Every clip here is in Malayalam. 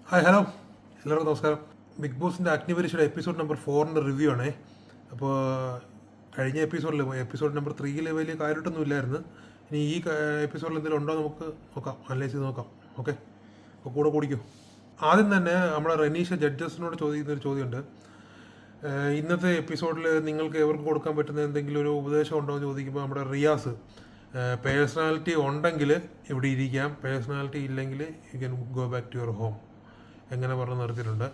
ഹായ് ഹലോ എല്ലാവർക്കും നമസ്കാരം. ബിഗ് ബോസിൻ്റെ അഗ്നിപരീക്ഷയുടെ എപ്പിസോഡ് നമ്പർ 4 റിവ്യൂ ആണേ. അപ്പോൾ കഴിഞ്ഞ എപ്പിസോഡ് നമ്പർ 3 വലിയ കാര്യമായിട്ടൊന്നും ഇല്ലായിരുന്നു. ഇനി ഈ എപ്പിസോഡിൽ എന്തെങ്കിലും ഉണ്ടോ നമുക്ക് നോക്കാം, അനലൈസ് ചെയ്ത് നോക്കാം. ഓക്കെ, അപ്പോൾ കൂടെ കൂടിക്കും. ആദ്യം തന്നെ നമ്മുടെ റെനീഷ ജഡ്ജസിനോട് ചോദിക്കുന്നൊരു ചോദ്യമുണ്ട്. ഇന്നത്തെ എപ്പിസോഡിൽ നിങ്ങൾക്ക് എവർക്ക് കൊടുക്കാൻ പറ്റുന്ന എന്തെങ്കിലും ഒരു ഉപദേശം ഉണ്ടോ എന്ന് ചോദിക്കുമ്പോൾ നമ്മുടെ റിയാസ്, പേഴ്സണാലിറ്റി ഉണ്ടെങ്കിൽ ഇവിടെ ഇരിക്കാം, പേഴ്സണാലിറ്റി ഇല്ലെങ്കിൽ you can go back to your home എങ്ങനെ പറഞ്ഞ് നിർത്തിയിട്ടുണ്ട്.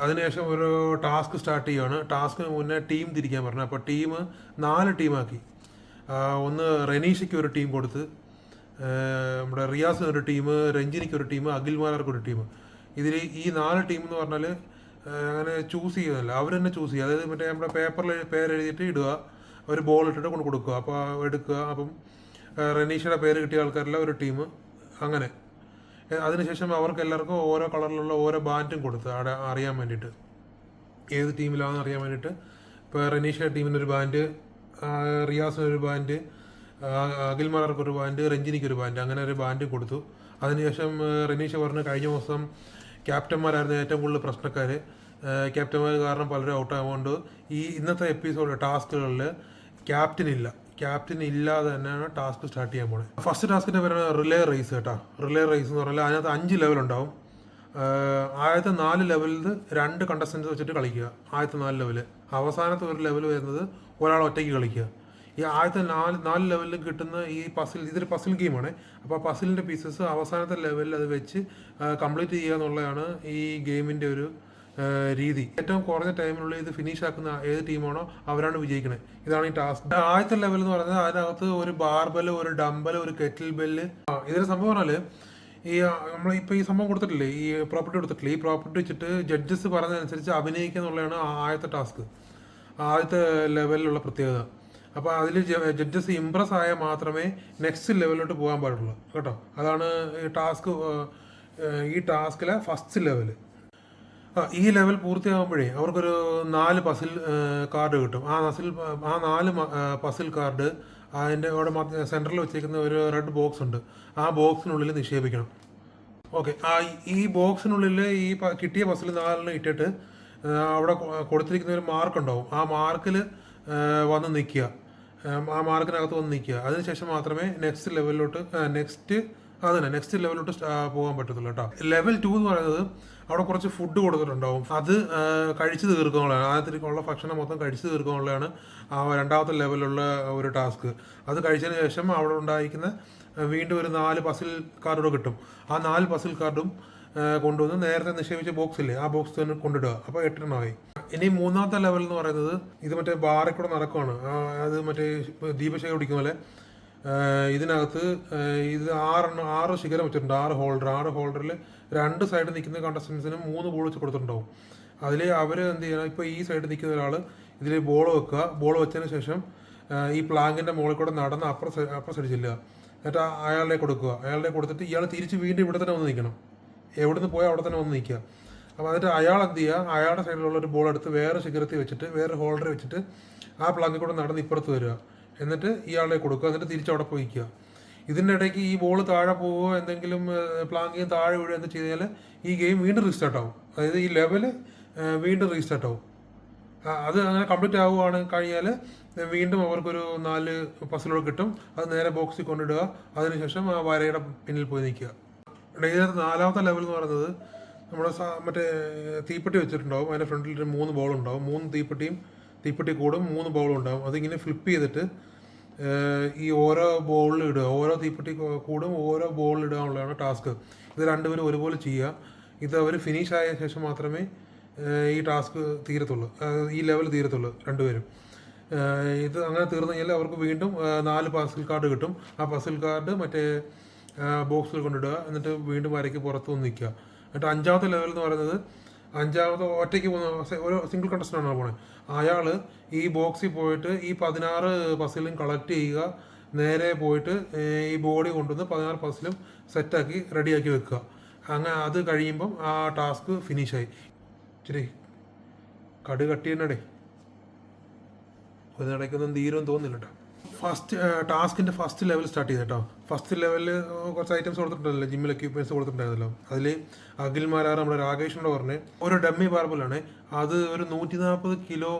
അതിനുശേഷം ഒരു ടാസ്ക് സ്റ്റാർട്ട് ചെയ്യുകയാണ്. ടാസ്കിന് മുന്നേ ടീം തിരിക്കാൻ പറഞ്ഞു. അപ്പോൾ ടീം 4 ടീമാക്കി. ഒന്ന് റെനീഷയ്ക്ക് ഒരു ടീം കൊടുത്ത്, നമ്മുടെ റിയാസിന് ഒരു ടീം, രഞ്ജിനിക്ക് ഒരു ടീം, അഖിൽമാർക്ക് ഒരു ടീം. ഇതിൽ ഈ 4 ടീം എന്ന് പറഞ്ഞാൽ അങ്ങനെ ചൂസ് ചെയ്യുന്നില്ല, അവർ തന്നെ ചൂസ് ചെയ്യുക. അതായത് മറ്റേ നമ്മുടെ പേപ്പറിൽ പേരെഴുതിയിട്ട് ഇടുക, ഒരു ബോൾ ഇട്ടിട്ട് കൊണ്ട് കൊടുക്കുക, അപ്പോൾ എടുക്കുക. അപ്പം റെനീഷയുടെ പേര് കിട്ടിയ ആൾക്കാരെല്ലാം ഒരു ടീം. അങ്ങനെ അതിനുശേഷം അവർക്ക് എല്ലാവർക്കും ഓരോ കളറിലുള്ള ഓരോ ബാൻഡും കൊടുത്ത് അവിടെ അറിയാൻ വേണ്ടിയിട്ട് ഏത് ടീമിലാണെന്ന് അറിയാൻ വേണ്ടിയിട്ട്. ഇപ്പോൾ റെനീഷ ടീമിനൊരു ബാൻഡ്, റിയാസിനൊരു ബാൻഡ്, അഖിൽമാർക്കൊരു ബാൻഡ്, രഞ്ജിനിക്കൊരു ബാൻഡ്, അങ്ങനെ ഒരു ബാൻഡും കൊടുത്തു. അതിനുശേഷം റെനീഷ പറഞ്ഞു കഴിഞ്ഞ ദിവസം ക്യാപ്റ്റന്മാരായിരുന്നു ഏറ്റവും കൂടുതൽ പ്രശ്നക്കാർ. ക്യാപ്റ്റന്മാർ കാരണം പലരും ഔട്ടാകുകൊണ്ട് ഈ ഇന്നത്തെ എപ്പിസോഡ് ടാസ്കുകളിൽ ക്യാപ്റ്റൻ ഇല്ലാതെ തന്നെയാണ് ടാസ്ക് സ്റ്റാർട്ട് ചെയ്യാൻ പോണത്. ഫസ്റ്റ് ടാസ്കിൻ്റെ പേരാണ് റിലേ റേസ് കേട്ടോ. റിലേ റേസ് എന്ന് പറഞ്ഞാൽ അതിനകത്ത് 5 ലെവൽ ഉണ്ടാവും. ആദ്യത്തെ 4 ലെവലിൽ 2 കണ്ടസ്റ്റൻസ് വെച്ചിട്ട് കളിക്കുക. ആദ്യത്തെ 4 ലെവല്. അവസാനത്തെ ഒരു ലെവൽ വരുന്നത് ഒരാൾ ഒറ്റയ്ക്ക് കളിക്കുക. ഈ ആദ്യത്തെ 4 ലെവലിൽ കിട്ടുന്ന ഈ പസിൽ, ഇതൊരു പസിൽ ഗെയിമാണ്. അപ്പോൾ ആ പസിലിൻ്റെ പീസസ് അവസാനത്തെ ലെവലിൽ അത് വെച്ച് കംപ്ലീറ്റ് ചെയ്യുക എന്നുള്ളതാണ് ഈ ഗെയിമിൻ്റെ ഒരു രീതി. ഏറ്റവും കുറഞ്ഞ ടൈമിനുള്ളിൽ ഇത് ഫിനിഷ് ആക്കുന്ന ഏത് ടീമാണോ അവരാണ് വിജയിക്കുന്നത്. ഇതാണ് ഈ ടാസ്ക്. ആദ്യത്തെ ലെവൽ എന്ന് പറയുന്നത് അതിനകത്ത് ഒരു ബാർബല്, ഒരു ഡംബല്, ഒരു കെറ്റിൽ ബെല്ല്. ഇതിന് സംഭവം പറഞ്ഞാൽ ഈ നമ്മളിപ്പോൾ ഈ സംഭവം കൊടുത്തിട്ടില്ലേ, ഈ പ്രോപ്പർട്ടി കൊടുത്തിട്ടില്ലേ, ഈ പ്രോപ്പർട്ടി വെച്ചിട്ട് ജഡ്ജസ് പറഞ്ഞതനുസരിച്ച് അഭിനയിക്കുക എന്നുള്ളതാണ് ആദ്യത്തെ ടാസ്ക്, ആദ്യത്തെ ലെവലിലുള്ള പ്രത്യേകത. അപ്പോൾ അതിൽ ജഡ്ജസ് ഇംപ്രസ് ആയാൽ മാത്രമേ നെക്സ്റ്റ് ലെവലിലോട്ട് പോകാൻ പാടുള്ളൂ കേട്ടോ. അതാണ് ഈ ടാസ്കിലെ ഫസ്റ്റ് ലെവൽ. ഈ ലെവൽ പൂർത്തിയാകുമ്പോഴേ അവർക്കൊരു 4 പസിൽ കാർഡ് കിട്ടും. ആ 4 പസിൽ കാർഡ് അതിൻ്റെ അവിടെ സെൻറ്ററിൽ വെച്ചേക്കുന്ന ഒരു റെഡ് ബോക്സ് ഉണ്ട്. ആ ബോക്സിനുള്ളിൽ നിക്ഷേപിക്കണം. ഓക്കെ, ഈ ബോക്സിനുള്ളിൽ ഈ കിട്ടിയ പസിൽ 4 ഇട്ടിട്ട് അവിടെ കൊടുത്തിരിക്കുന്ന ഒരു മാർക്ക് ഉണ്ടാവും. ആ മാർക്കിൽ വന്ന് നിൽക്കുക, ആ മാർക്കിനകത്ത് വന്ന് നിൽക്കുക. അതിനുശേഷം മാത്രമേ നെക്സ്റ്റ് ലെവലിലോട്ട് പോകാൻ പറ്റത്തുള്ളൂ കേട്ടോ. ലെവൽ 2 എന്ന് പറയുന്നത് അവിടെ കുറച്ച് ഫുഡ് കൊടുത്തിട്ടുണ്ടാവും. അത് കഴിച്ചു തീർക്കാനുള്ളതാണ്. ആദ്യത്തേക്കുള്ള ഭക്ഷണം മൊത്തം കഴിച്ചു തീർക്കാനുള്ളതാണ് രണ്ടാമത്തെ ലെവലുള്ള ഒരു ടാസ്ക്. അത് കഴിച്ചതിന് ശേഷം അവിടെ ഉണ്ടായിരിക്കുന്ന വീണ്ടും ഒരു 4 പസിൽ കാർഡുകൾ കിട്ടും. ആ 4 പസിൽ കാർഡും കൊണ്ടുവന്ന് നേരത്തെ നിക്ഷേപിച്ച ബോക്സ് ഇല്ലേ, ആ ബോക്സ് തന്നെ കൊണ്ടിടുക. അപ്പോൾ 8 എണ്ണമായി. ഇനി മൂന്നാമത്തെ ലെവൽ എന്ന് പറയുന്നത് ഇത് മറ്റേ ബാറിൽ കൂടെ നടക്കുവാണ്. അത് മറ്റേ ദീപശേഖർ കുടിക്കുന്ന പോലെ ഇതിനകത്ത് ഇത് 6 ശിഖരം വെച്ചിട്ടുണ്ട്. 6 ഹോൾഡറിൽ 2 സൈഡിൽ നിൽക്കുന്ന കണ്ടസ്റ്റൻസിനും 3 ബോൾ വെച്ച് കൊടുത്തിട്ടുണ്ടാവും. അതിൽ അവർ എന്ത് ചെയ്യണം, ഇപ്പോൾ ഈ സൈഡിൽ നിൽക്കുന്ന ഒരാൾ ഇതിൽ ബോൾ വെക്കുക. ബോൾ വെച്ചതിന് ശേഷം ഈ പ്ലാങ്കിൻ്റെ മുകളിൽ കൂടെ നടന്ന് അപ്പുറം സൈഡ് ചെല്ലുക. എന്നിട്ട് അയാളുടെ കൊടുത്തിട്ട് ഇയാൾ തിരിച്ച് വീണ്ടും ഇവിടെ തന്നെ വന്ന് നിൽക്കണം. എവിടെ നിന്ന് പോയാൽ അവിടെ തന്നെ വന്ന് നിൽക്കുക. അപ്പോൾ എന്നിട്ട് അയാൾ എന്ത് ചെയ്യുക, അയാളുടെ സൈഡിലുള്ള ഒരു ബോൾ എടുത്ത് വേറെ ശിഖരത്തിൽ വെച്ചിട്ട് വേറെ ഹോൾഡറിൽ വെച്ചിട്ട് ആ പ്ലാങ്കിൽ കൂടെ നടന്ന് ഇപ്പുറത്ത് വരിക. എന്നിട്ട് ഇയാളെ കൊടുക്കുക. എന്നിട്ട് തിരിച്ചവിടെ പോയിക്കുക. ഇതിൻ്റെ ഇടയ്ക്ക് ഈ ബോൾ താഴെ പോവുകയോ എന്തെങ്കിലും പ്ലാങ്കിങ് താഴെ വീഴുകയോ എന്ത് ചെയ്താൽ ഈ ഗെയിം വീണ്ടും റീസ്റ്റാർട്ട് ആവും. അതായത് ഈ ലെവല് വീണ്ടും റീസ്റ്റാർട്ട് ആവും. അത് അങ്ങനെ കംപ്ലീറ്റ് ആവുകയാണ് കഴിഞ്ഞാൽ വീണ്ടും അവർക്കൊരു 4 പസിലൂടെ കിട്ടും. അത് നേരെ ബോക്സിൽ കൊണ്ടിടുക. അതിനുശേഷം ആ വരയുടെ പിന്നിൽ പോയി നിൽക്കുക. ഇതിനകത്ത് 4ാമത്തെ ലെവൽ എന്ന് പറയുന്നത് നമ്മുടെ മറ്റേ തീപ്പെട്ടി വെച്ചിട്ടുണ്ടാവും. അതിൻ്റെ ഫ്രണ്ടിൽ 3 ബോൾ ഉണ്ടാവും. 3 തീപ്പെട്ടി കൂടും 3 ബോളും ഉണ്ടാവും. അതിങ്ങനെ ഫ്ലിപ്പ് ചെയ്തിട്ട് ഈ ഓരോ ബോളിൽ ഇടുക. ഓരോ തീപ്പെട്ടി കൂടും ഓരോ ബോളിൽ ഇടുക എന്നുള്ളതാണ് ടാസ്ക്. ഇത് രണ്ടുപേരും ഒരുപോലെ ചെയ്യുക. ഇത് അവർ ഫിനിഷ് ആയ ശേഷം മാത്രമേ ഈ ടാസ്ക് തീരത്തുള്ളൂ, ഈ ലെവൽ തീരത്തുള്ളൂ രണ്ടുപേരും. ഇത് അങ്ങനെ തീർന്നു കഴിഞ്ഞാൽ അവർക്ക് വീണ്ടും 4 പസിൽ കാർഡ് കിട്ടും. ആ പസിൽ കാർഡ് മറ്റേ ബോക്സിൽ കൊണ്ടിടുക. എന്നിട്ട് വീണ്ടും വരയ്ക്ക് പുറത്ത് വന്ന് നിൽക്കുക. എന്നിട്ട് 5ാമത്തെ ലെവൽ എന്ന് പറയുന്നത് ഒറ്റയ്ക്ക് പോകുന്ന ഒരു സിംഗിൾ കണ്ടസ്റ്റൻ്റാണ് പോണത്. അയാൾ ഈ ബോക്സിൽ പോയിട്ട് ഈ 16 പസിലും കളക്ട് ചെയ്യുക. നേരെ പോയിട്ട് ഈ ബോഡി കൊണ്ടുവന്ന് 16 പസിലും സെറ്റാക്കി റെഡിയാക്കി വെക്കുക. അങ്ങനെ അത് കഴിയുമ്പം ആ ടാസ്ക് ഫിനിഷായി. ഇച്ചിരി കട്ടി തന്നെടേ, ഇതിനിടയ്ക്കൊന്നും തീരുമെന്ന് തോന്നുന്നില്ല കേട്ടോ. ഫസ്റ്റ് ടാസ്കിൻ്റെ ഫസ്റ്റ് ലെവൽ സ്റ്റാർട്ട് ചെയ്ത് കേട്ടോ. ഫസ്റ്റ് ലെവലിൽ കുറച്ച് ഐറ്റംസ് കൊടുത്തിട്ടുണ്ടല്ലോ, ജിമ്മിൽ എക്യുപ്മെൻറ്റ്സ് കൊടുത്തിട്ടുണ്ടായിരുന്നല്ലോ. അതിൽ അഖിൽ മാരാർ നമ്മുടെ രാകേഷിനോട് പറഞ്ഞ് ഒരു ഡമ്മി ബാർബിളാണ്, അത് ഒരു 140 കിലോ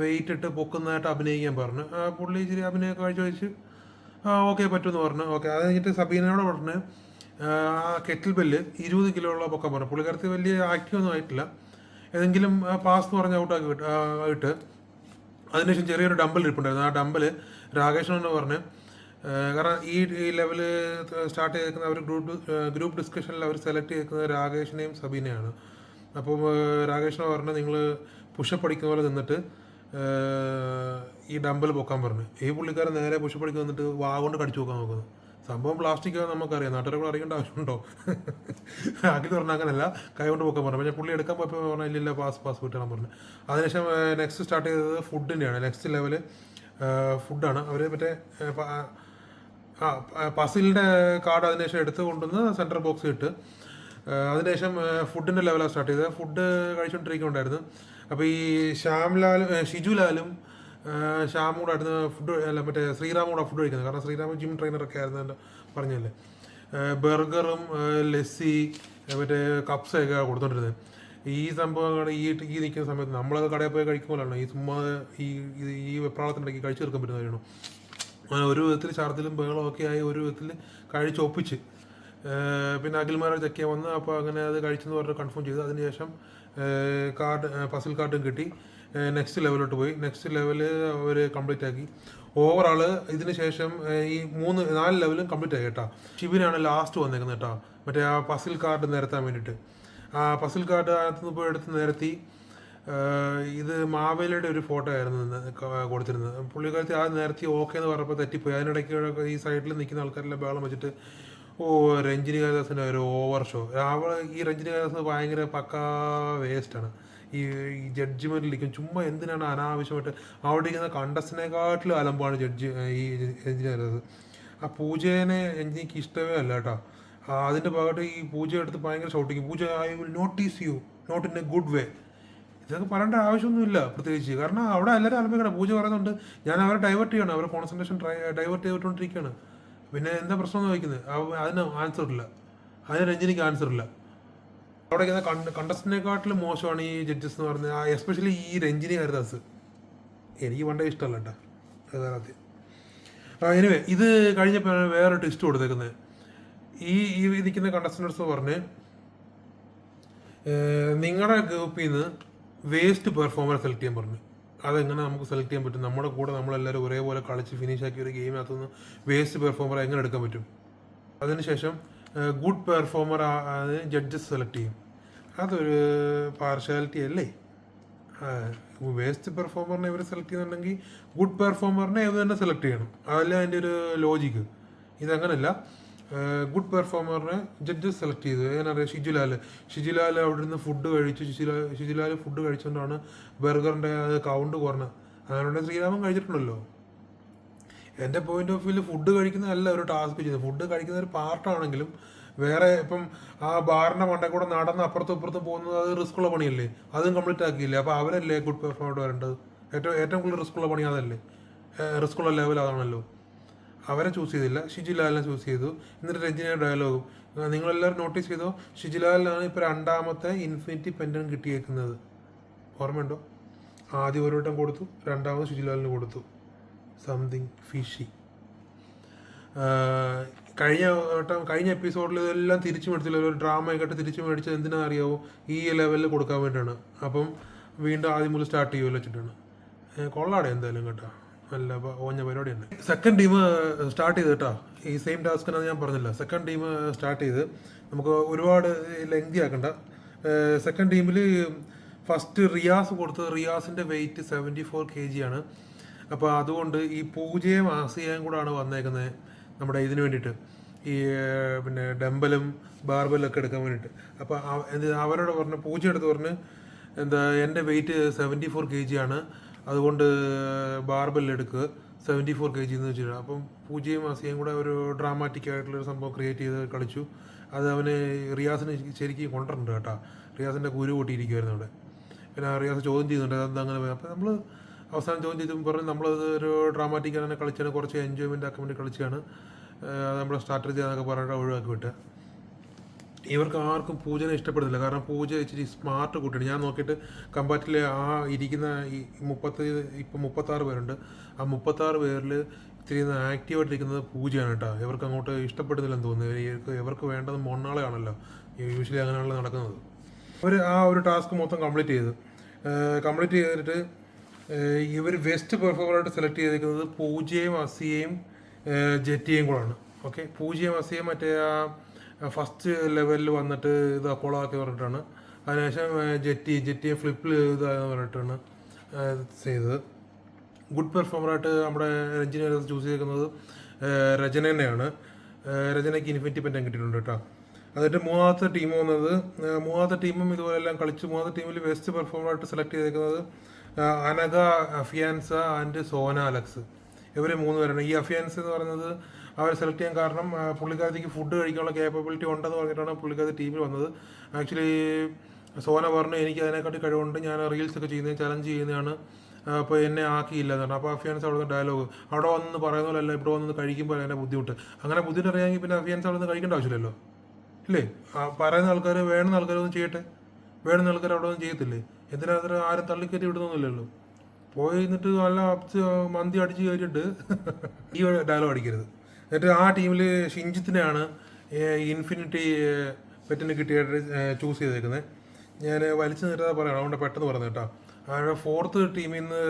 വെയിറ്റ് ഇട്ട് പൊക്കുന്നതായിട്ട് അഭിനയിക്കാൻ പറഞ്ഞു. പുള്ളി ഇച്ചിരി അഭിനയമൊക്കെ കാഴ്ചവെച്ച് ഓക്കെ പറ്റുമെന്ന് പറഞ്ഞു. ഓക്കെ, അത് കഴിഞ്ഞിട്ട് സബീനയോട് പറഞ്ഞ് കെറ്റിൽ ബെല്ല് 20 കിലോ ഉള്ള പൊക്കാൻ പറഞ്ഞു. പുള്ളിക്കാരത്ത് വലിയ ആക്റ്റീവ് ഒന്നും ആയിട്ടില്ല, ഏതെങ്കിലും പാസ് എന്ന് പറഞ്ഞ് ഔട്ടാക്കി ആയിട്ട്. അതിനുശേഷം ചെറിയൊരു ഡമ്പൽ ഇരിപ്പുണ്ടായിരുന്നു. ആ ഡമ്പൽ രാകേഷിനോട് പറഞ്ഞ്, കാരണം ഈ ലെവല് സ്റ്റാർട്ട് ചെയ്തേക്കുന്ന അവർ ഗ്രൂപ്പ് ഡിസ്കഷനിൽ അവർ സെലക്ട് ചെയ്തേക്കുന്നത് രാകേഷിനെയും സബീനെയാണ്. അപ്പം രാകേഷിനെ പറഞ്ഞ് നിങ്ങൾ പുഷപ്പ് അടിക്കുന്ന പോലെ നിന്നിട്ട് ഈ ഡമ്പൽ പൊക്കാൻ പറഞ്ഞു. ഈ പുള്ളിക്കാരൻ നേരെ പുഷപ്പ് അടിക്കാൻ നിന്നിട്ട് വാ കൊണ്ട് കടിച്ചു നോക്കാൻ നോക്കുന്നത്. സംഭവം പ്ലാസ്റ്റിക് നമുക്കറിയാം, നാട്ടുകാരെ അറിയേണ്ട ആവശ്യമുണ്ടോ? അഖിൽ പറഞ്ഞാൽ അങ്ങനല്ല, കൈ കൊണ്ട് പൊക്കാൻ പറഞ്ഞു. പക്ഷേ പുള്ളി എടുക്കാൻ പോയപ്പോൾ പറഞ്ഞാൽ ഇല്ല പാസ് കിട്ടണം പറഞ്ഞു. അതിനുശേഷം നെക്സ്റ്റ് സ്റ്റാർട്ട് ചെയ്തത് ഫുഡിൻ്റെയാണ്. നെക്സ്റ്റ് ലെവല് ഫുഡാണ്. അവർ മറ്റേ പസിലിൻ്റെ കാർഡ് അതിനുശേഷം എടുത്ത് കൊണ്ടുവന്ന് സെൻട്രൽ ബോക്സ് ഇട്ട് അതിനുശേഷം ഫുഡിൻ്റെ ലെവലാണ് സ്റ്റാർട്ട് ചെയ്തത്. ഫുഡ് കഴിച്ചുകൊണ്ടിരിക്കുന്നുണ്ടായിരുന്നു. അപ്പോൾ ഈ ഷിജുലാലും ശ്യാമും കൂടെ ആയിരുന്നു ഫുഡ്, അല്ല മറ്റേ ശ്രീറാമും കൂടെ ഫുഡ് കഴിക്കുന്നത്. കാരണം ശ്രീറാം ജിം ട്രെയിനറൊക്കെ ആയിരുന്നു എന്ന് പറഞ്ഞല്ലേ. ബർഗറും ലസ്സി മറ്റേ കപ്സൊക്കെ കൊടുത്തോണ്ടിരുന്നത്. ഈ സംഭവങ്ങൾ ഈ നിൽക്കുന്ന സമയത്ത് നമ്മളൊക്കെ കടയിൽ പോയി കഴിക്കുമ്പോഴാണ് ഈ ചുമ്മാ ഈ വെപ്രാളത്തിനിടയ്ക്ക് കഴിച്ചു തീർക്കാൻ പറ്റുന്ന കാര്യമാണ്. അങ്ങനെ ഒരു വിധത്തിൽ ഛർദിലും ബഹളവും ഒക്കെ ആയി ഒരു വിധത്തിൽ കഴിച്ചൊപ്പിച്ച് പിന്നെ അഖിൽമാരെ ചെക്ക് ചെയ്യാൻ വന്ന്. അപ്പോൾ അങ്ങനെ അത് കഴിച്ചെന്ന് പറഞ്ഞ് കൺഫേം ചെയ്തു. അതിനുശേഷം പസിൽ കാർഡും കിട്ടി. നെക്സ്റ്റ് ലെവലോട്ട് പോയി. നെക്സ്റ്റ് ലെവല് അവർ കംപ്ലീറ്റ് ആക്കി. ഓവറാൾ ഇതിന് ശേഷം ഈ 4 ലെവലും കംപ്ലീറ്റ് ആയി കേട്ടോ. ശിവനാണ് ലാസ്റ്റ് വന്നേക്കുന്നത് കേട്ടോ, മറ്റേ ആ പസിൽ കാർഡ് നിരത്താൻ വേണ്ടിയിട്ട്. ആ പസിൽ കാർഡ് അകത്തുനിന്ന് പോയി എടുത്ത് നിരത്തി. ഇത് മാവേലിയുടെ ഒരു ഫോട്ടോ ആയിരുന്നു കൊടുത്തിരുന്നത്. പുള്ളിക്കാരത്തി ആ നിരത്തി ഓക്കെ എന്ന് പറഞ്ഞപ്പോൾ തെറ്റിപ്പോയി. അതിനിടയ്ക്ക് ഈ സൈഡിൽ നിൽക്കുന്ന ആൾക്കാരെല്ലാം ബഹളം വെച്ചിട്ട് രഞ്ജിനി കാളിദാസിൻ്റെ ഒരു ഓവർ ഷോ. ഈ രഞ്ജിനി കാളിദാസ് ഭയങ്കര പക്കാ വേസ്റ്റാണ്. ഈ ജഡ്ജിമെൻറ്റിലിരിക്കും ചുമ്മാ എന്തിനാണ് അനാവശ്യമായിട്ട് അവിടെ ഇരിക്കുന്ന കണ്ടസ്റ്റിനെക്കാട്ടിലും അലമ്പാണ് ഈ രഞ്ജിനി കാളിദാസ്. ആ പൂജേനെ എനിക്ക് ഇഷ്ടമേ അല്ല കേട്ടോ. അതിൻ്റെ ഭാഗമായിട്ട് ഈ പൂജ എടുത്ത് ഭയങ്കര shouting. Pooja I will notice you not in a good way. ഇതൊക്കെ പറയേണ്ട ആവശ്യമൊന്നുമില്ല പ്രത്യേകിച്ച്. കാരണം അവിടെ എല്ലാവരും അലമ്പിക്കണം. പൂജ പറയുന്നുണ്ട്, ഞാൻ അവരെ ഡൈവേർട്ട് ചെയ്യണം, അവരെ കോൺസെൻട്രേഷൻ ഡൈവേർട്ട് ചെയ്തുകൊണ്ടിരിക്കുകയാണ്. പിന്നെ എന്താ പ്രശ്നം എന്ന് ചോദിക്കുന്നത്, അതിന് ആൻസർ ഇല്ല, അതിന് രഞ്ജിനിക്ക് ആൻസർ ഇല്ല. അവിടെ കണ്ടസ്റ്റിനെക്കാട്ടിലും മോശമാണ് ഈ ജഡ്ജസ് എന്ന് പറഞ്ഞാൽ, എസ്പെഷ്യലി ഈ രഞ്ജിനി ഹരിദാസ്. എനിക്ക് പണ്ടേ ഇഷ്ടമല്ല കേട്ടോ യഥാർത്ഥത്തിൽ. എനിവേ ഇത് കഴിഞ്ഞപ്പോൾ വേറെ ടെസ്റ്റ് കൊടുത്തേക്കുന്നത്. ഈ നിൽക്കുന്ന കണ്ടസ്റ്റൻസ് പറഞ്ഞ് നിങ്ങളുടെ ഗ്രൂപ്പിൽ നിന്ന് വേസ്റ്റ് പെർഫോമർ സെലക്ട് ചെയ്യാൻ പറഞ്ഞു. അതെങ്ങനെ നമുക്ക് സെലക്ട് ചെയ്യാൻ പറ്റും? നമ്മുടെ കൂടെ നമ്മളെല്ലാവരും ഒരേപോലെ കളിച്ച് ഫിനിഷ് ആക്കി ഒരു ഗെയിമിനകത്തുനിന്ന് വേസ്റ്റ് പെർഫോമർ എങ്ങനെ എടുക്കാൻ പറ്റും? അതിനുശേഷം ഗുഡ് പെർഫോമർ ജഡ്ജസ് സെലക്ട് ചെയ്യും. അതൊരു പാർഷ്യാലിറ്റി അല്ലേ? വേസ്റ്റ് പെർഫോമറിനെ ഇവർ സെലക്ട് ചെയ്യുന്നുണ്ടെങ്കിൽ ഗുഡ് പെർഫോമറിനെ ഇവർ തന്നെ സെലക്ട് ചെയ്യണം. അതല്ല അതിൻ്റെ ഒരു ലോജിക്ക്. ഇതങ്ങനല്ല. ഗുഡ് പെർഫോമറിനെ ജഡ്ജസ് സെലക്ട് ചെയ്തു. ഞാനറിയാം ഷിജുലാൽ അവിടെ നിന്ന് ഫുഡ് കഴിച്ചു. ഷിജുലാൽ ഫുഡ് കഴിച്ചുകൊണ്ടാണ് ബർഗറിൻ്റെ കൗണ്ട് കുറഞ്ഞത്. അങ്ങനെ ശ്രീരാമൻ കഴിച്ചിട്ടുണ്ടല്ലോ. എൻ്റെ പോയിന്റ് ഓഫ് വ്യൂവിൽ ഫുഡ് കഴിക്കുന്നതല്ല ഒരു ടാസ്ക് ചെയ്യുന്നത്. ഫുഡ് കഴിക്കുന്ന ഒരു പാർട്ടാണെങ്കിലും വേറെ ഇപ്പം ആ ബാറിൻ്റെ മണ്ടേ കൂടെ നടന്ന് അപ്പുറത്തും ഇപ്പുറത്തും പോകുന്നത് അത് റിസ്ക് ഉള്ള പണിയല്ലേ? അതും കംപ്ലീറ്റ് ആക്കിയില്ലേ? അപ്പോൾ അവരല്ലേ ഗുഡ് പെർഫോമർ വരേണ്ടത്? ഏറ്റവും കൂടുതൽ റിസ്ക് ഉള്ള പണി അതല്ലേ? റിസ്ക് ഉള്ള ലെവൽ അതാണല്ലോ. അവരെ ചൂസ് ചെയ്തില്ല, ഷിജുലാലിനെ ചൂസ് ചെയ്തു. എന്നിട്ട് രഞ്ജിനിയുടെ ഡയലോഗും നിങ്ങളെല്ലാവരും നോട്ടീസ് ചെയ്തോ, ഷിജുലാലിനാണ് ഇപ്പോൾ 2ാമത്തെ ഇൻഫിനിറ്റി പെൻഡൻ കിട്ടിയേക്കുന്നത്. ഓർമ്മയുണ്ടോ? ആദ്യം ഒരു വട്ടം കൊടുത്തു, 2ാമത് ഷിജുലാലിന് കൊടുത്തു. Something fishy. കഴിഞ്ഞ എപ്പിസോഡിൽ ഇതെല്ലാം തിരിച്ചു മേടിച്ചില്ല. ഒരു ഡ്രാമയൊക്കെ തിരിച്ചു മേടിച്ചത് എന്തിനാണെന്ന് അറിയാവോ? ഈ ലെവലിൽ കൊടുക്കാൻ വേണ്ടിയിട്ടാണ്. അപ്പം വീണ്ടും ആദ്യം മുതൽ സ്റ്റാർട്ട് ചെയ്യുമല്ലോ വെച്ചിട്ടാണ്. കൊള്ളാടെ എന്തായാലും കേട്ടോ, നല്ല ഓഞ്ഞ പരിപാടി തന്നെ. സെക്കൻഡ് ടീം സ്റ്റാർട്ട് ചെയ്ത് കേട്ടോ. ഈ സെയിം ടാസ്കിനാണ് ഞാൻ പറഞ്ഞില്ല. സെക്കൻഡ് ടീം സ്റ്റാർട്ട് ചെയ്ത് നമുക്ക് ഒരുപാട് ലെങ്തി ആക്കണ്ട. സെക്കൻഡ് ടീമിൽ ഫസ്റ്റ് റിയാസ് കൊടുത്തത്. റിയാസിൻ്റെ വെയിറ്റ് 74 kg ആണ്. അപ്പോൾ അതുകൊണ്ട് ഈ പൂജയും ആസിയയും കൂടാണ് വന്നേക്കുന്നത് നമ്മുടെ ഇതിന് വേണ്ടിയിട്ട്, ഈ പിന്നെ ഡംബലും ബാർബലൊക്കെ എടുക്കാൻ വേണ്ടിയിട്ട്. അപ്പോൾ അവരോട് പറഞ്ഞ് പൂജ എടുത്ത് പറഞ്ഞ് എന്താ എൻ്റെ വെയിറ്റ് 74 kg ആണ്, അതുകൊണ്ട് ബാർബൽ എടുക്കുക 74 kg എന്ന് വെച്ചിട്ട്. അപ്പം പൂജയും ആസിയയും കൂടെ ഒരു ഡ്രാമാറ്റിക് ആയിട്ടുള്ളൊരു സംഭവം ക്രിയേറ്റ് ചെയ്ത് കളിച്ചു. അത് അവന് റിയാസിന് ശരിക്കും കൊണ്ടിട്ടുണ്ട് കേട്ടോ. റിയാസിൻ്റെ കുരു പൊട്ടിയിരിക്കുമായിരുന്നു അവിടെ. പിന്നെ റിയാസ് ചോദ്യം ചെയ്യുന്നുണ്ട് അതെന്താ അങ്ങനെ. അപ്പോൾ നമ്മൾ അവസാനം ചോദ്യം ചെയ്തും പറഞ്ഞു നമ്മളത് ഒരു ഡ്രാമാറ്റിക് അങ്ങനെ കളിച്ചാണ്, കുറച്ച് എൻജോയ്മെൻ്റ് ആക്കാൻ വേണ്ടി കളിച്ചാണ്, നമ്മുടെ സ്ട്രാറ്റജി എന്നൊക്കെ പറഞ്ഞിട്ട് ഒഴിവാക്കി വിട്ട്. ഇവർക്ക് ആർക്കും പൂജനെ ഇഷ്ടപ്പെടുന്നില്ല. കാരണം പൂജ ഇച്ചിരി സ്മാർട്ട് കുട്ടിയാണ്. ഞാൻ നോക്കിയിട്ട് കമ്പാറ്റിലെ ആ ഇരിക്കുന്ന ഈ 36 പേരുണ്ട്. ആ 36 പേരിൽ ഇത്തിരി ആക്റ്റീവായിട്ടിരിക്കുന്നത് പൂജയാണ് കേട്ടോ. ഇവർക്ക് അങ്ങോട്ട് ഇഷ്ടപ്പെടുന്നില്ലെന്ന് തോന്നുന്നു. ഇവർക്ക് വേണ്ടത് മൊണ്ണാളെയാണല്ലോ യൂഷ്വലി അങ്ങനെയാണല്ലോ നടക്കുന്നത്. അവർ ആ ഒരു ടാസ്ക് മൊത്തം കംപ്ലീറ്റ് ചെയ്തിട്ട് ഇവർ ബെസ്റ്റ് പെർഫോമറായിട്ട് സെലക്ട് ചെയ്തിരിക്കുന്നത് പൂജയും അസിയയും ജെറ്റിയും കൂടാണ്. ഓക്കെ, പൂജയും അസിയയും മറ്റേ ആ ഫസ്റ്റ് ലെവലിൽ വന്നിട്ട് ഇത് അപ്പോളാക്കി പറഞ്ഞിട്ടാണ്. അതിനുശേഷം ജെറ്റിയെ ഫ്ലിപ്പിൽ ഇതാന്ന് പറഞ്ഞിട്ടാണ് ചെയ്തത്. ഗുഡ് പെർഫോമറായിട്ട് നമ്മുടെ രഞ്ജിനി ചൂസ് ചെയ്തിരിക്കുന്നത് രചനയാണ്. രചനയ്ക്ക് ഇൻഫിനിറ്റി പെൻറ്റൻ കിട്ടിയിട്ടുണ്ട് കേട്ടോ. എന്നിട്ട് മൂന്നാമത്തെ ടീമും ഇതുപോലെല്ലാം കളിച്ച് മൂന്നാമത്തെ ടീമിൽ ബെസ്റ്റ് പെർഫോമറായിട്ട് സെലക്ട് ചെയ്തിരിക്കുന്നത് അനഘ, അഫിയാൻസ ആൻഡ് സോന അലക്സ്. ഇവർ 3 പേരാണ്. ഈ അഫിയാൻസ് എന്ന് പറയുന്നത് അവർ സെലക്ട് ചെയ്യാൻ കാരണം പുള്ളിക്കാരത്തേക്ക് ഫുഡ് കഴിക്കാനുള്ള കേപ്പബിലിറ്റി ഉണ്ടെന്ന് പറഞ്ഞിട്ടാണ് പുള്ളിക്കാരത്തി ടീമിൽ വന്നത്. ആക്ച്വലി സോന പറഞ്ഞു എനിക്ക് അതിനെക്കാട്ടി കഴിവുണ്ട്, ഞാൻ റീൽസൊക്കെ ചെയ്യുന്നത് ചലഞ്ച് ചെയ്യുന്നതാണ്, അപ്പോൾ എന്നെ ആക്കിയില്ല എന്നാണ്. അപ്പോൾ അഫിയാൻസ് അവിടെ നിന്ന് ഡയലോഗ് അവിടെ വന്ന് പറയുന്ന പോലെയല്ല ഇവിടെ വന്ന് കഴിക്കുമ്പോൾ അതിൻ്റെ ബുദ്ധിമുട്ട്. അങ്ങനെ ബുദ്ധിമുട്ട് അറിയാമെങ്കിൽ പിന്നെ അഫിയാൻസ് അവിടെ നിന്ന് കഴിക്കേണ്ട ആവശ്യമില്ലല്ലോ ഇല്ലേ? പറയുന്ന ആൾക്കാർ വേണമെന്ന ആൾക്കാരൊന്നും ചെയ്യട്ടെ, വേണമെന്ന ആൾക്കാർ അവിടെ ഒന്നും ചെയ്യത്തില്ലേ? എന്തിനാ അത്ര ആരും തള്ളിക്കയറ്റി വിടുന്നൊന്നുമില്ലല്ലോ. പോയി എന്നിട്ട് നല്ല മന്തി അടിച്ച് കയറ്റിയിട്ട് ഈ ഡയലോഗ് അടിക്കരുത്. എന്നിട്ട് ആ ടീമിൽ ഷിഞ്ചിത്തിനെയാണ് ഇൻഫിനിറ്റി പെറ്റിന് കിട്ടിയായിട്ട് ചൂസ് ചെയ്തേക്കുന്നത്. ഞാൻ വലിച്ചു നിർത്താതെ പറയണം, അതുകൊണ്ട് പെട്ടെന്ന് പറഞ്ഞു കേട്ടോ. ഫോർത്ത് ടീമിൽ നിന്ന്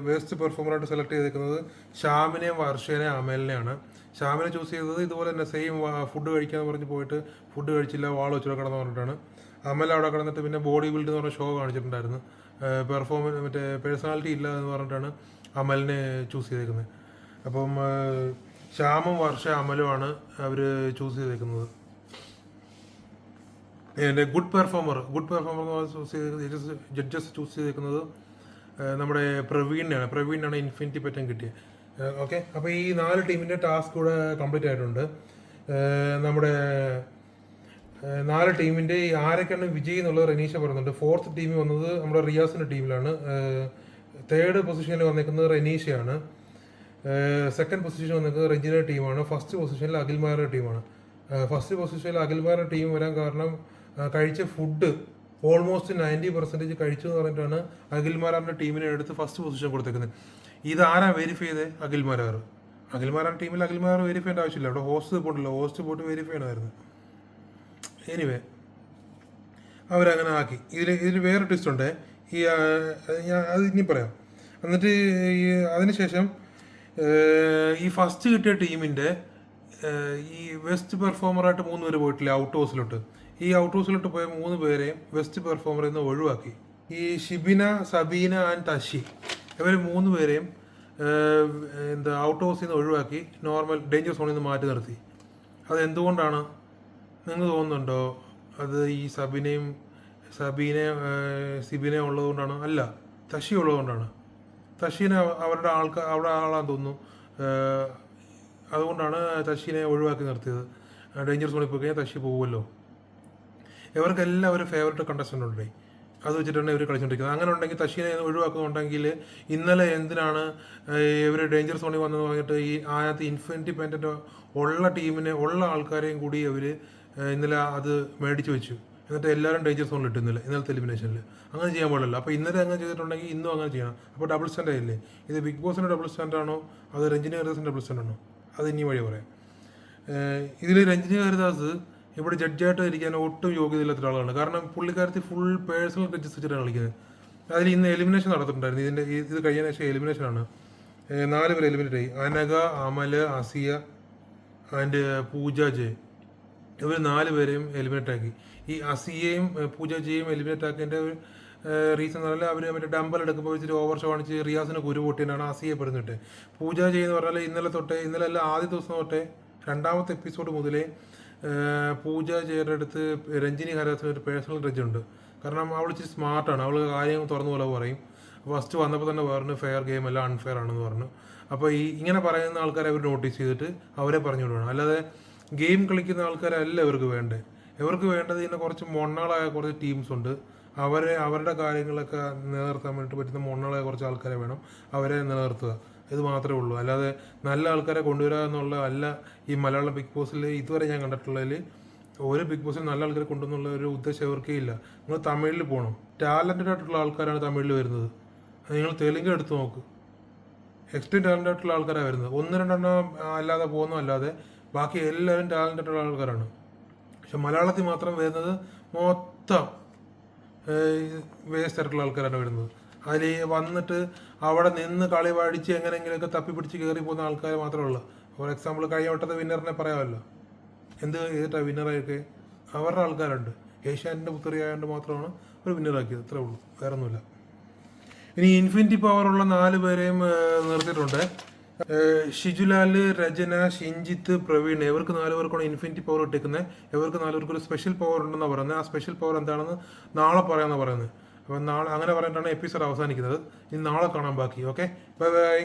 ബെസ്റ്റ് പെർഫോമറായിട്ട് സെലക്ട് ചെയ്തേക്കുന്നത് ഷ്യാമിനെയും വർഷേനെയും അമലിനെയാണ്. ഷ്യാമിനെ ചൂസ് ചെയ്തത് ഇതുപോലെ തന്നെ സെയിം ഫുഡ് കഴിക്കാന്ന് പറഞ്ഞ് പോയിട്ട് ഫുഡ് കഴിച്ചില്ല, വാൾ വെച്ചിട്ട് കിടന്ന് പറഞ്ഞിട്ടാണ്. അമൽ അവിടെ കിടന്നിട്ട് പിന്നെ ബോഡി ബിൽഡ് എന്ന് പറഞ്ഞ ഷോ കാണിച്ചിട്ടുണ്ടായിരുന്നു. മറ്റേ പേഴ്സണാലിറ്റി ഇല്ല എന്ന് പറഞ്ഞിട്ടാണ് അമലിനെ ചൂസ് ചെയ്തേക്കുന്നത്. അപ്പം ശ്യാമും വർഷ അമലുമാണ് അവർ ചൂസ് ചെയ്തേക്കുന്നത്. എൻ്റെ ഗുഡ് പെർഫോമർ ജഡ്ജസ് ചൂസ് ചെയ്തേക്കുന്നത് നമ്മുടെ പ്രവീണിനാണ് ഇൻഫിനിറ്റി പെറ്റൻ കിട്ടിയത്. ഓക്കെ, അപ്പോൾ ഈ 4 ടീമിൻ്റെ ടാസ്ക് കൂടെ കംപ്ലീറ്റ് ആയിട്ടുണ്ട്. നമ്മുടെ 4 ടീമിൻ്റെ ആരൊക്കെയാണ് വിജയ് എന്നുള്ളത് റനീഷ പറയുന്നുണ്ട്. ഫോർത്ത് ടീമിൽ വന്നത് നമ്മുടെ റിയാസിൻ്റെ ടീമിലാണ്. തേർഡ് പൊസിഷനിൽ വന്നേക്കുന്നത് റനീഷയാണ്. സെക്കൻഡ് പൊസിഷൻ വന്നേക്കുന്നത് റെജിനയുടെ ടീമാണ്. ഫസ്റ്റ് പൊസിഷനിൽ അഖിൽമാരുടെ ടീമാണ്. ഫസ്റ്റ് പൊസിഷനിൽ അഖിൽമാരുടെ ടീം വരാൻ കാരണം കഴിച്ച ഫുഡ് ഓൾമോസ്റ്റ് 90% കഴിച്ചു എന്ന് പറഞ്ഞിട്ടാണ് അഖിൽമാരാറിൻ്റെ ടീമിനെ എടുത്ത് ഫസ്റ്റ് പൊസിഷൻ കൊടുത്തേക്കുന്നത്. ഇതാരാ വെരിഫൈ ചെയ്തേ? അഖിൽമാരാർ ടീമിൽ അഖിൽമാർ വെരിഫൈ ചെയ്യേണ്ട ആവശ്യമില്ല. അവിടെ ഹോസ്റ്റ് പോയിട്ട് വെരിഫൈ ചെയ്യണമായിരുന്നു. എനിവേ അവരങ്ങനെ ആക്കി. ഇതിൽ വേറെ ട്വിസ്റ്റ് ഉണ്ട്. ഞാൻ അത് ഇനി പറയാം. എന്നിട്ട് അതിനുശേഷം ഈ ഫസ്റ്റ് കിട്ടിയ ടീമിൻ്റെ ഈ ബെസ്റ്റ് പെർഫോമറായിട്ട് 3 പേര് പോയിട്ടില്ല ഔട്ട് ഹൗസിലോട്ട്. ഈ ഔട്ട് ഹൗസിലോട്ട് പോയ 3 പേരെയും ബെസ്റ്റ് പെർഫോമറിൽ നിന്ന് ഒഴിവാക്കി. ഈ ഷിബിന, സബീന ആൻഡ് തഷി ഇവർ 3 പേരെയും ഔട്ട് ഹൗസിൽ നിന്ന് ഒഴിവാക്കി നോർമൽ ഡേഞ്ചർ സോണിൽ നിന്ന് മാറ്റി നിർത്തി. അത് എന്തുകൊണ്ടാണ് നിങ്ങൾ തോന്നുന്നുണ്ടോ? അത് ഈ സിബിനെ ഉള്ളതുകൊണ്ടാണ്? അല്ല, തഷി ഉള്ളതുകൊണ്ടാണ്. തഷീനെ അവിടെ ആളാന്ന് തോന്നുന്നു. അതുകൊണ്ടാണ് തഷീനെ ഒഴിവാക്കി നിർത്തിയത്. ഡേഞ്ചർ സോണിൽ പോയി കഴിഞ്ഞാൽ തഷി പോകുമല്ലോ. ഇവർക്കെല്ലാം ഒരു ഫേവറേറ്റ് കണ്ടസ്റ്റൻ്റ് ഉണ്ട്. അത് വെച്ചിട്ടാണ് ഇവർ കളിച്ചുകൊണ്ടിരിക്കുന്നത്. അങ്ങനെ ഉണ്ടെങ്കിൽ തഷീനെ ഒഴിവാക്കുന്നുണ്ടെങ്കിൽ ഇന്നലെ എന്തിനാണ് ഇവർ ഡേഞ്ചർ സോണിൽ വന്നതെന്ന് പറഞ്ഞിട്ട് ഈ അതിനകത്ത് ഇൻഫിനിറ്റി പെൻഡൻ്റ് ഉള്ള ആൾക്കാരെയും കൂടി അവർ ഇന്നലെ അത് മേടിച്ച് വെച്ചു. എന്നിട്ട് എല്ലാവരും ഡേഞ്ചർ സോണിൽ ഇട്ടുന്നില്ല ഇന്നലത്തെ എലിമിനേഷനിൽ. അങ്ങനെ ചെയ്യാൻ പാടില്ല. അപ്പോൾ ഇന്നലെ അങ്ങനെ ചെയ്തിട്ടുണ്ടെങ്കിൽ ഇന്നും അങ്ങനെ ചെയ്യണം. അപ്പോൾ ഡബിൾ സ്റ്റാൻഡ് ആയില്ലേ? ഇത് ബിഗ് ബോസിൻ്റെ ഡബിൾ സ്റ്റാൻഡ് ആണോ അത് രഞ്ജിനി ഹരിദാസിൻ്റെ ഡബിൾ സ്റ്റാൻഡ് ആണോ? അത് ഇനി വഴി പറയാം. ഇതിൽ രഞ്ജിനി ഹരിദാസ് ഇവിടെ ജഡ്ജായിട്ട് ഇരിക്കാൻ ഒട്ടും യോഗ്യതയില്ലാത്ത ഒരാളാണ്. കാരണം പുള്ളിക്കാരത്തി ഫുൾ പേഴ്സണൽ ജഡ്ജസ് വെച്ചിട്ടാണ് കളിക്കുന്നത്. അതിൽ ഇന്ന് എലിമിനേഷൻ നടത്തിയിട്ടുണ്ടായിരുന്നു. ഇത് കഴിഞ്ഞ ശേഷം എലിമിനേഷനാണ്. 4 പേര് എലിമിനേറ്റ് ആയി. അനഘ, അമൽ, അസിയ ആൻഡ് പൂജ ജെ. ഇവർ 4 പേരെയും എലിമിനേറ്റ് ആക്കി. ഈ അസിയയും പൂജ ജെയും എലിമിനേറ്റ് ആക്കിയതിൻ്റെ റീസൺ എന്ന് പറഞ്ഞാൽ അവർ മറ്റേ ഡമ്പൽ എടുക്കുമ്പോൾ വെച്ചിട്ട് ഓവർ ഷോ കാണിച്ച് റിയാസിന് കുരു പൊട്ടിയാണ് അസിയെ പെടുന്നിട്ട്. പൂജ ജെ എന്ന് പറഞ്ഞാൽ ഇന്നലെ അല്ല ആദ്യ ദിവസം തൊട്ടേ 2ാമത്തെ എപ്പിസോഡ് മുതലേ പൂജ ജയുടെ അടുത്ത് രഞ്ജിനി ഹരിദാസിന് ഒരു പേഴ്സണൽ ഗ്രഡ്ജ് ഉണ്ട്. കാരണം അവൾ ഇച്ചിരി സ്മാർട്ടാണ്. അവൾ കാര്യങ്ങൾ തുറന്നു പോലെ പറയും. ഫസ്റ്റ് വന്നപ്പോൾ തന്നെ പറഞ്ഞു ഫെയർ ഗെയിം അല്ല അൺഫെയർ ആണെന്ന് പറഞ്ഞു. അപ്പോൾ ഇങ്ങനെ പറയുന്ന ആൾക്കാരെ അവർ നോട്ടീസ് ചെയ്തിട്ട് അവരെ പറഞ്ഞു വിടണം. അല്ലാതെ ഗെയിം കളിക്കുന്ന ആൾക്കാരല്ല ഇവർക്ക് വേണ്ടത്. ഇവർക്ക് വേണ്ടത് ഇങ്ങനെ കുറച്ച് മൊണ്ണകളായ കുറച്ച് ടീംസ് ഉണ്ട്. അവരുടെ കാര്യങ്ങളൊക്കെ നിലനിർത്താൻ വേണ്ടിയിട്ട് പറ്റുന്ന മൊണ്ണകളായ കുറച്ച് ആൾക്കാരെ വേണം അവരെ നിലനിർത്തുക. ഇത് മാത്രമേ ഉള്ളൂ. അല്ലാതെ നല്ല ആൾക്കാരെ കൊണ്ടുവരിക എന്നുള്ള അല്ല ഈ മലയാളം ബിഗ് ബോസിൽ ഇതുവരെ ഞാൻ കണ്ടിട്ടുള്ളതിൽ. ഒരു ബിഗ് ബോസിൽ നല്ല ആൾക്കാരെ കൊണ്ടുവന്നുള്ള ഒരു ഉദ്ദേശം ഇവർക്കേ ഇല്ല. നിങ്ങൾ തമിഴിൽ പോകണം. ടാലൻറ്റഡ് ആയിട്ടുള്ള ആൾക്കാരാണ് തമിഴിൽ വരുന്നത്. നിങ്ങൾ തെലുങ്ക് എടുത്ത് നോക്ക്, എക്സ്ട്രീം ടാലൻ്റ് ആയിട്ടുള്ള ആൾക്കാരാണ് വരുന്നത്. ഒന്ന് രണ്ടെണ്ണം അല്ലാതെ പോകുന്നതല്ലാതെ ബാക്കി എല്ലാവരും ടാലൻ്റ് ആയിട്ടുള്ള ആൾക്കാരാണ്. പക്ഷെ മലയാളത്തിൽ മാത്രം വരുന്നത് മൊത്തം വേസ്റ്റ് ആയിട്ടുള്ള ആൾക്കാരാണ് വരുന്നത്. അതിൽ വന്നിട്ട് അവിടെ നിന്ന് കളി പഠിച്ച് എങ്ങനെയെങ്കിലുമൊക്കെ തപ്പിപ്പിടിച്ച് കയറി പോകുന്ന ആൾക്കാർ മാത്രമേ ഉള്ളൂ. ഫോർ എക്സാമ്പിൾ കഴിഞ്ഞ വട്ടത്തെ വിന്നറിനെ പറയാമല്ലോ. എന്ത് ചെയ്തിട്ടാണ് വിന്നറായൊക്കെ? അവരുടെ ആൾക്കാരുണ്ട്. ഏഷ്യാനെറ്റിൻ്റെ പുത്രിയായതുകൊണ്ട് മാത്രമാണ് ഒരു വിന്നറാക്കിയത്. അത്രേ ഉള്ളൂ, വേറെ ഒന്നുമില്ല. ഇനി ഇൻഫിനിറ്റി പവറുള്ള 4 പേരെയും നിർത്തിയിട്ടുണ്ട്. ഷിജുലാൽ, രചന, ഷിൻജിത്ത്, പ്രവീൺ. ഇവർക്ക് 4 പേർക്കാണ് ഇൻഫിനിറ്റി പവർ ഇട്ടേക്കുന്നത്. ഇവർക്ക് 4 പേർക്ക് ഒരു സ്പെഷ്യൽ പവർ ഉണ്ടെന്നാണ് പറയുന്നത്. ആ സ്പെഷ്യൽ പവർ എന്താണെന്ന് നാളെ പറയാമെന്നാണ് പറയുന്നത്. അപ്പം നാളെ അങ്ങനെ പറഞ്ഞിട്ടാണ് എപ്പിസോഡ് അവസാനിക്കുന്നത്. ഇനി നാളെ കാണാൻ ബാക്കി. Okay, bye bye.